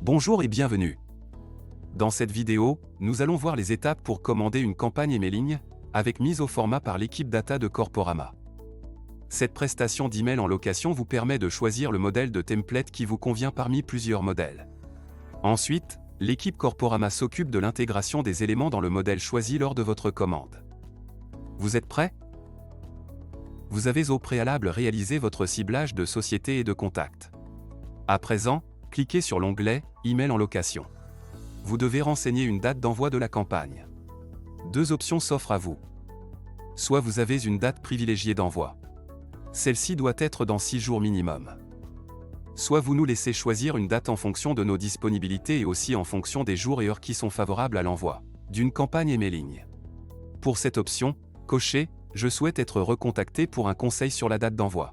Bonjour et bienvenue. Dans cette vidéo, nous allons voir les étapes pour commander une campagne emailing, avec mise au format par l'équipe data de Corporama. Cette prestation d'email en location vous permet de choisir le modèle de template qui vous convient parmi plusieurs modèles. Ensuite, l'équipe Corporama s'occupe de l'intégration des éléments dans le modèle choisi lors de votre commande. Vous êtes prêts? Vous avez au préalable réalisé votre ciblage de société et de contacts. À présent, cliquez sur l'onglet « Email en location ». Vous devez renseigner une date d'envoi de la campagne. Deux options s'offrent à vous. Soit vous avez une date privilégiée d'envoi. Celle-ci doit être dans 6 jours minimum. Soit vous nous laissez choisir une date en fonction de nos disponibilités et aussi en fonction des jours et heures qui sont favorables à l'envoi d'une campagne emailing. Pour cette option, cochez « Je souhaite être recontacté pour un conseil sur la date d'envoi ».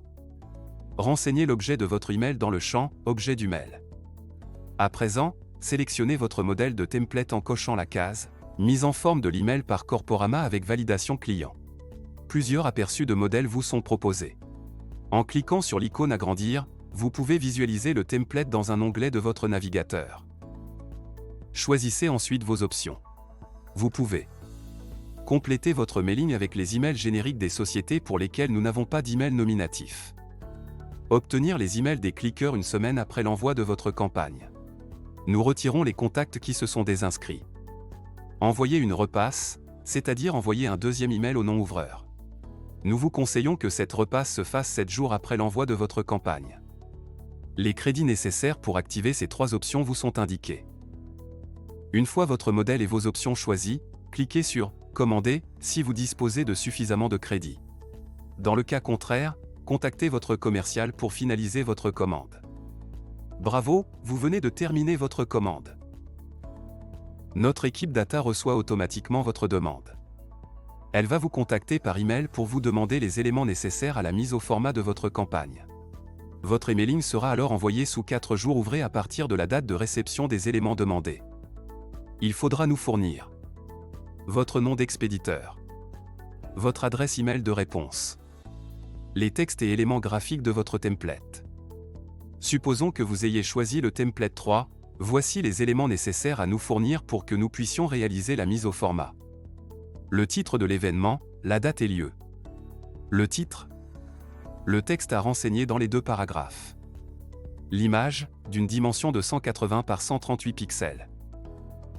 Renseignez l'objet de votre email dans le champ « Objet du mail ». À présent, sélectionnez votre modèle de template en cochant la case « Mise en forme de l'email par Corporama avec validation client ». Plusieurs aperçus de modèles vous sont proposés. En cliquant sur l'icône « Agrandir », vous pouvez visualiser le template dans un onglet de votre navigateur. Choisissez ensuite vos options. Vous pouvez compléter votre mailing avec les emails génériques des sociétés pour lesquelles nous n'avons pas d'email nominatif. Obtenir les emails des cliqueurs une semaine après l'envoi de votre campagne. Nous retirons les contacts qui se sont désinscrits. Envoyer une repasse, c'est-à-dire envoyer un deuxième email au non-ouvreur. Nous vous conseillons que cette repasse se fasse 7 jours après l'envoi de votre campagne. Les crédits nécessaires pour activer ces 3 options vous sont indiqués. Une fois votre modèle et vos options choisis, cliquez sur « Commander » si vous disposez de suffisamment de crédits. Dans le cas contraire, contactez votre commercial pour finaliser votre commande. Bravo, vous venez de terminer votre commande. Notre équipe data reçoit automatiquement votre demande. Elle va vous contacter par email pour vous demander les éléments nécessaires à la mise au format de votre campagne. Votre emailing sera alors envoyé sous 4 jours ouvrés à partir de la date de réception des éléments demandés. Il faudra nous fournir votre nom d'expéditeur, votre adresse email de réponse, les textes et éléments graphiques de votre template. Supposons que vous ayez choisi le template 3, voici les éléments nécessaires à nous fournir pour que nous puissions réaliser la mise au format. Le titre de l'événement, la date et lieu. Le titre. Le texte à renseigner dans les 2 paragraphes. L'image, d'une dimension de 180 par 138 pixels.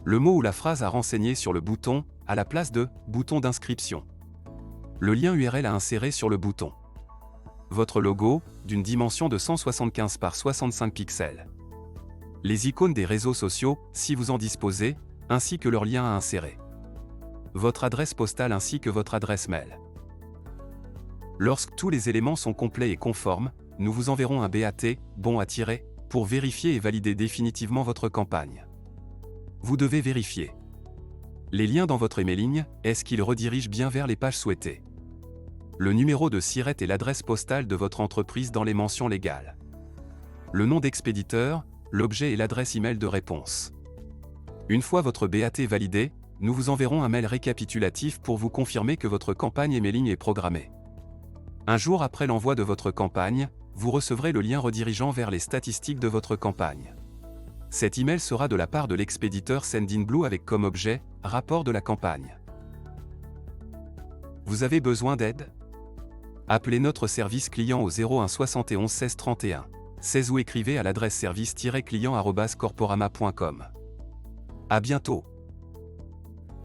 Le mot ou la phrase à renseigner sur le bouton, à la place de « bouton d'inscription ». Le lien URL à insérer sur le bouton. Votre logo, d'une dimension de 175 par 65 pixels. Les icônes des réseaux sociaux, si vous en disposez, ainsi que leurs liens à insérer. Votre adresse postale ainsi que votre adresse mail. Lorsque tous les éléments sont complets et conformes, nous vous enverrons un BAT, bon à tirer, pour vérifier et valider définitivement votre campagne. Vous devez vérifier les liens dans votre emailing, est-ce qu'ils redirigent bien vers les pages souhaitées? Le numéro de SIRET et l'adresse postale de votre entreprise dans les mentions légales. Le nom d'expéditeur, l'objet et l'adresse email de réponse. Une fois votre BAT validé, nous vous enverrons un mail récapitulatif pour vous confirmer que votre campagne emailing est programmée. Un jour après l'envoi de votre campagne, vous recevrez le lien redirigeant vers les statistiques de votre campagne. Cet email sera de la part de l'expéditeur Sendinblue avec comme objet « Rapport de la campagne ». Vous avez besoin d'aide? Appelez notre service client au 01 71 16 31 16 ou écrivez à l'adresse service-client@corporama.com. À bientôt.